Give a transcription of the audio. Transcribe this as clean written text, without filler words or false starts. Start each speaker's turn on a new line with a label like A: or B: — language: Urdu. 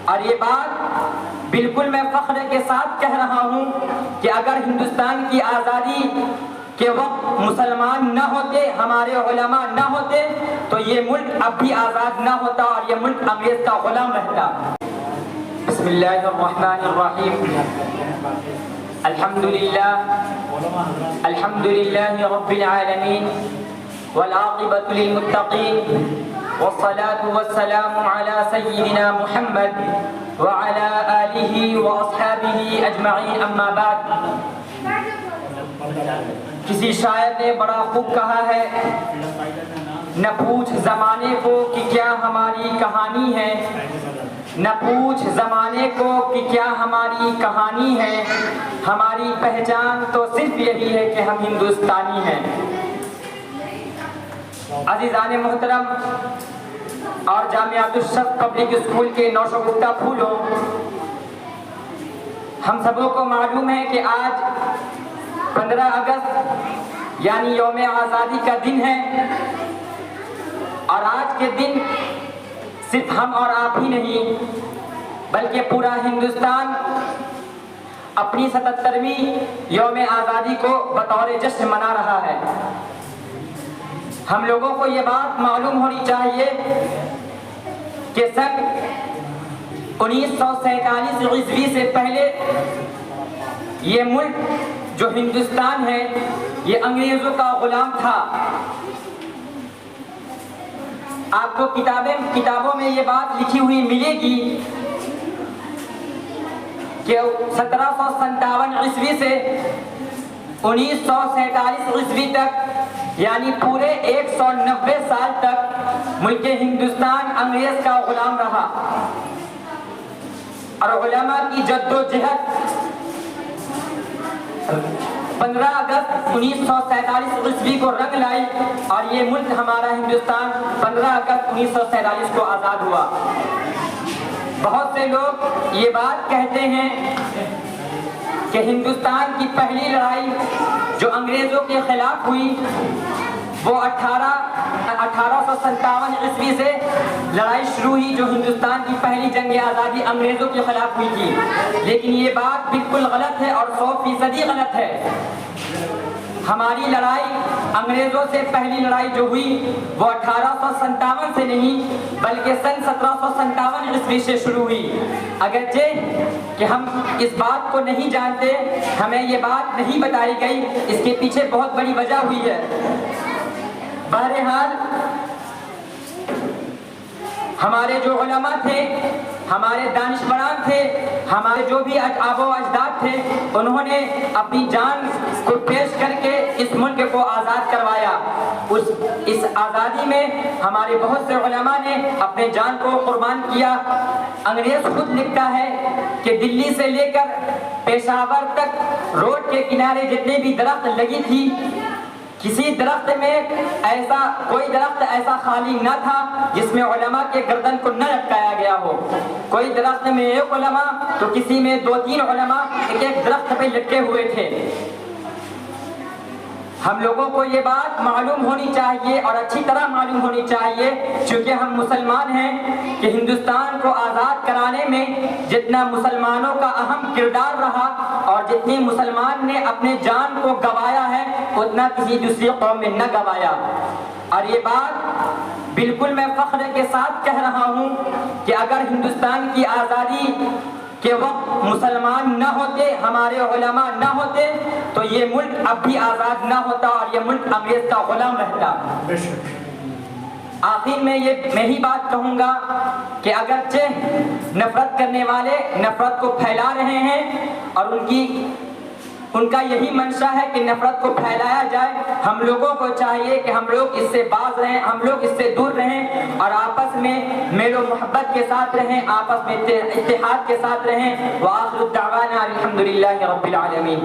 A: اور یہ بات بالکل میں فخر کے ساتھ کہہ رہا ہوں کہ اگر ہندوستان کی آزادی کے وقت مسلمان نہ ہوتے، ہمارے علماء نہ ہوتے، تو یہ ملک اب بھی آزاد نہ ہوتا اور یہ ملک انگریز کا غلام رہتا۔ بسم اللہ الرحمن الرحیم۔ الحمد للہ رب العالمین والعاقبۃ للمتقین والصلاة والسلام على سیدنا محمد وعلى آلہ واصحابہ اجمعین، اما بعد۔ کسی شاعر نے بڑا خوب کہا ہے، نہ پوچھ زمانے کو کہ کیا ہماری کہانی ہے، نہ پوچھ زمانے کو کہ کیا ہماری کہانی ہے، ہماری پہچان تو صرف یہی ہے کہ ہم ہندوستانی ہیں۔ عزیزان محترم اور جامعۃ الشرق پبلک اسکول کے نوشگفتہ پھولوں، ہم سبوں کو معلوم ہے کہ آج 15 اگست یعنی یوم آزادی کا دن ہے، اور آج کے دن صرف ہم اور آپ ہی نہیں بلکہ پورا ہندوستان اپنی 77ویں یوم آزادی کو بطور جشن منا رہا ہے۔ ہم لوگوں کو یہ بات معلوم ہونی چاہیے کہ سن 1947 عیسوی سے پہلے یہ ملک جو ہندوستان ہے یہ انگریزوں کا غلام تھا۔ آپ کو کتابوں میں یہ بات لکھی ہوئی ملے گی کہ 1757 عیسوی سے 1947 عیسوی تک یعنی پورے 190 سال تک ملک ہندوستان انگریز کا غلام رہا، اور علماء کی جد و جہد 15 اگست 1947 عیسوی کو رنگ لائی، اور یہ ملک ہمارا ہندوستان 15 اگست 1947 کو آزاد ہوا۔ بہت سے لوگ یہ بات کہتے ہیں کہ ہندوستان کی پہلی لڑائی جو انگریزوں کے خلاف ہوئی وہ 1857 عیسوی سے لڑائی شروع ہوئی، جو ہندوستان کی پہلی جنگ آزادی انگریزوں کے خلاف ہوئی تھی۔ لیکن یہ بات بالکل غلط ہے اور 100% غلط ہے۔ ہماری لڑائی انگریزوں سے پہلی لڑائی جو ہوئی وہ 1857 سے نہیں بلکہ سن 1757 عیسوی سے شروع ہوئی۔ اگرچہ کہ ہم اس بات کو نہیں جانتے، ہمیں یہ بات نہیں بتائی گئی، اس کے پیچھے بہت بڑی وجہ ہوئی ہے۔ بہرحال ہمارے جو علماء تھے، ہمارے دانشوران تھے، ہمارے جو بھی آبا و اجداد تھے، انہوں نے اپنی جان کو پیش کر کے اس ملک کو آزاد کروایا۔ اس آزادی میں ہمارے بہت سے علماء نے اپنے جان کو قربان کیا۔ انگریز خود لکھتا ہے کہ دلی سے لے کر پشاور تک روڈ کے کنارے جتنے بھی درخت لگی تھی، کسی درخت میں کوئی درخت ایسا خالی نہ تھا جس میں علماء کے گردن کو نہ لٹکایا گیا ہو۔ کوئی درخت میں ایک علماء تو کسی میں 2-3 علماء ایک درخت پہ لٹکے ہوئے تھے۔ ہم لوگوں کو یہ بات معلوم ہونی چاہیے اور اچھی طرح معلوم ہونی چاہیے، چونکہ ہم مسلمان ہیں، کہ ہندوستان کو آزاد کرانے میں جتنا مسلمانوں کا اہم کردار رہا اور جتنے مسلمان نے اپنے جان کو گوایا ہے اتنا کسی دوسری قوم نے نہ گوایا۔ اور یہ بات بالکل میں فخر کے ساتھ کہہ رہا ہوں کہ اگر ہندوستان کی آزادی کے وقت مسلمان نہ ہوتے، ہمارے علماء نہ ہوتے، تو یہ ملک اب بھی آزاد نہ ہوتا اور یہ ملک انگریز کا غلام رہتا۔ آخر میں میں ہی بات کہوں گا کہ اگرچہ نفرت کرنے والے نفرت کو پھیلا رہے ہیں اور ان کا یہی منشا ہے کہ نفرت کو پھیلایا جائے، ہم لوگوں کو چاہیے کہ ہم لوگ اس سے باز رہیں، ہم لوگ اس سے دور رہیں اور آپس میں میل و محبت کے ساتھ رہیں، آپس میں اتحاد کے ساتھ رہیں۔ وآخر دعوانا الحمدللہ رب العالمین۔